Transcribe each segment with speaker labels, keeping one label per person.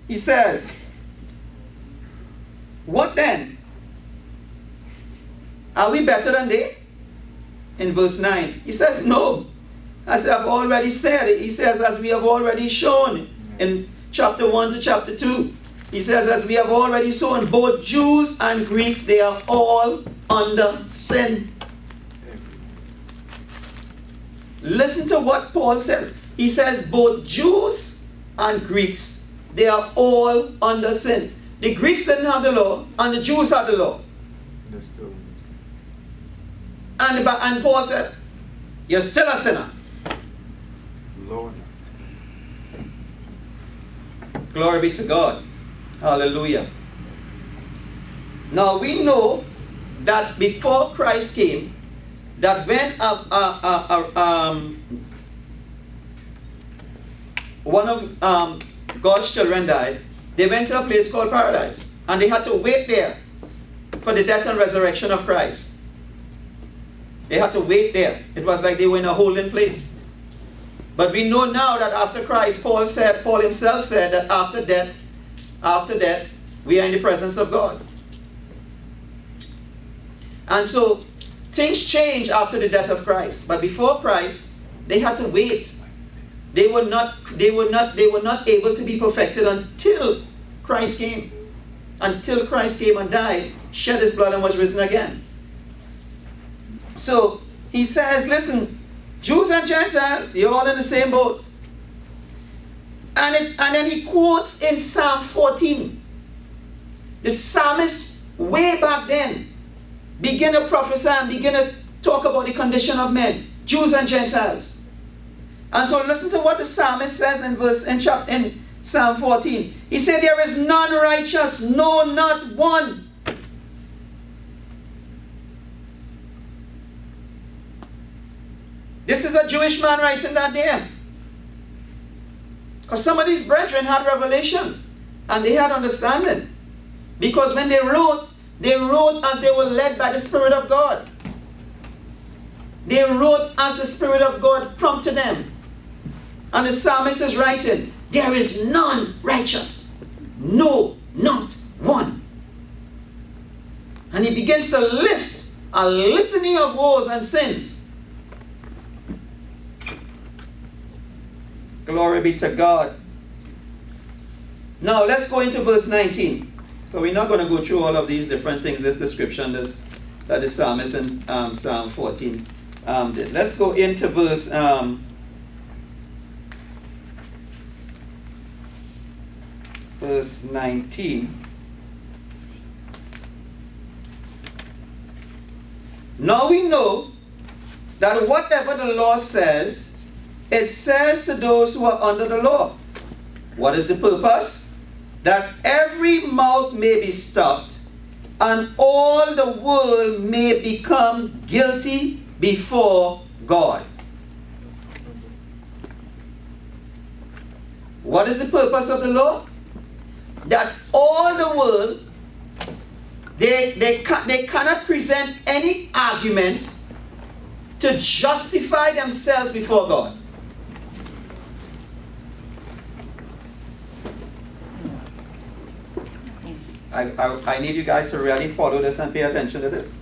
Speaker 1: he says, what then? Are we better than they? In verse 9, he says, no. As I've already said, he says, as we have already shown in chapter 1 to chapter 2. He says, as we have already shown, both Jews and Greeks, they are all under sin. Listen to what Paul says. He says, both Jews and Greeks, they are all under sin. The Greeks didn't have the law, and the Jews had the law.
Speaker 2: They're still in sin.
Speaker 1: And Paul said, you're still a sinner.
Speaker 2: Lord.
Speaker 1: Glory be to God. Hallelujah. Now we know that before Christ came, that when one of God's children died, they went to a place called paradise, and they had to wait there for the death and resurrection of Christ. They had to wait there. It was like they were in a holding place. But we know now that after Christ, Paul himself said that after death, we are in the presence of God. And so things change after the death of Christ. But before Christ, they had to wait. They were not able to be perfected until Christ came. Until Christ came and died, shed his blood and was risen again. So he says, listen, Jews and Gentiles, you're all in the same boat. And then he quotes in Psalm 14. The psalmist way back then began to prophesy and began to talk about the condition of men, Jews and Gentiles. And so listen to what the psalmist says in Psalm 14. He said, there is none righteous, no, not one. This is a Jewish man writing that there. Because some of these brethren had revelation and they had understanding. Because when they wrote as they were led by the Spirit of God. They wrote as the Spirit of God prompted them. And the psalmist is writing, there is none righteous, no, not one. And he begins to list a litany of woes and sins. Glory be to God. Now let's go into verse 19. So we're not going to go through all of these different things, this description that the psalmist in Psalm 14 did. Let's go into verse 19. Now we know that whatever the law says, it says to those who are under the law. What is the purpose? That every mouth may be stopped, and all the world may become guilty before God. What is the purpose of the law? That all the world, they cannot present any argument to justify themselves before God. I need you guys to really follow this and pay attention to this.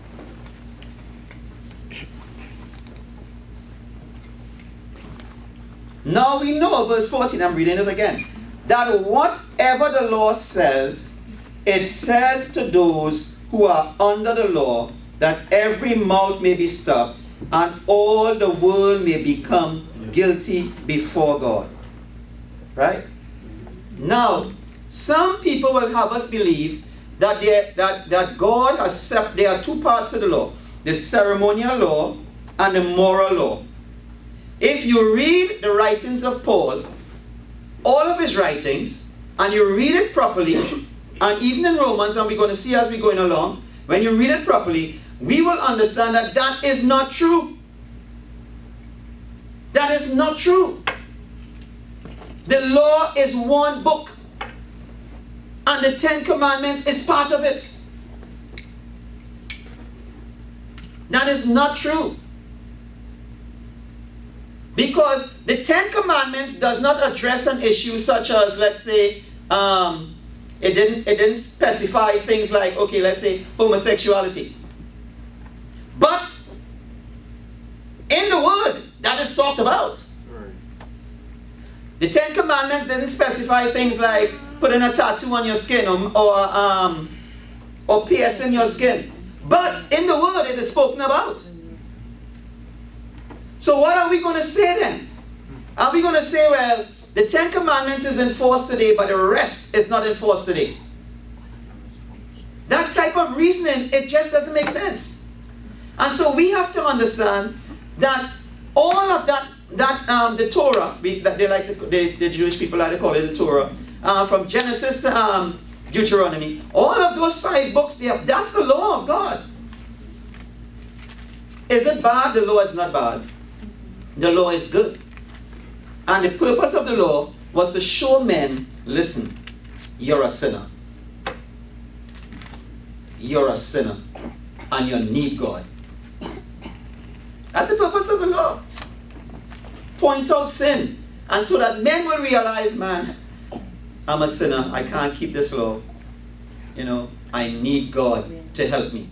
Speaker 1: Now we know, verse 14, I'm reading it again, that whatever the law says, it says to those who are under the law, that every mouth may be stopped, and all the world may become guilty before God. Right? Now, some people will have us believe that God has there are two parts to the law, the ceremonial law and the moral law. If you read the writings of Paul, all of his writings, and you read it properly, and even in Romans, and we're going to see as we're going along, when you read it properly, we will understand that that is not true. That is not true. The law is one book. And the Ten Commandments is part of it. That is not true. Because the Ten Commandments does not address an issue such as, let's say, It didn't specify things like, okay, let's say homosexuality. But in the Word, that is talked about.
Speaker 2: Right.
Speaker 1: The Ten Commandments didn't specify things like putting a tattoo on your skin or piercing your skin. But in the Word, it is spoken about. So what are we going to say then? Are we going to say, well, the Ten Commandments is enforced today, but the rest is not enforced today? That type of reasoning, it just doesn't make sense. And so we have to understand that all of that the Torah, that they like to, the Jewish people like to call it the Torah, from Genesis to Deuteronomy, all of those 5 books, that's the law of God. Is it bad? The law is not bad. The law is good. And the purpose of the law was to show men, listen, you're a sinner. You're a sinner. And you need God. That's the purpose of the law. Point out sin. And so that men will realize, man, I'm a sinner. I can't keep this law. You know, I need God to help me.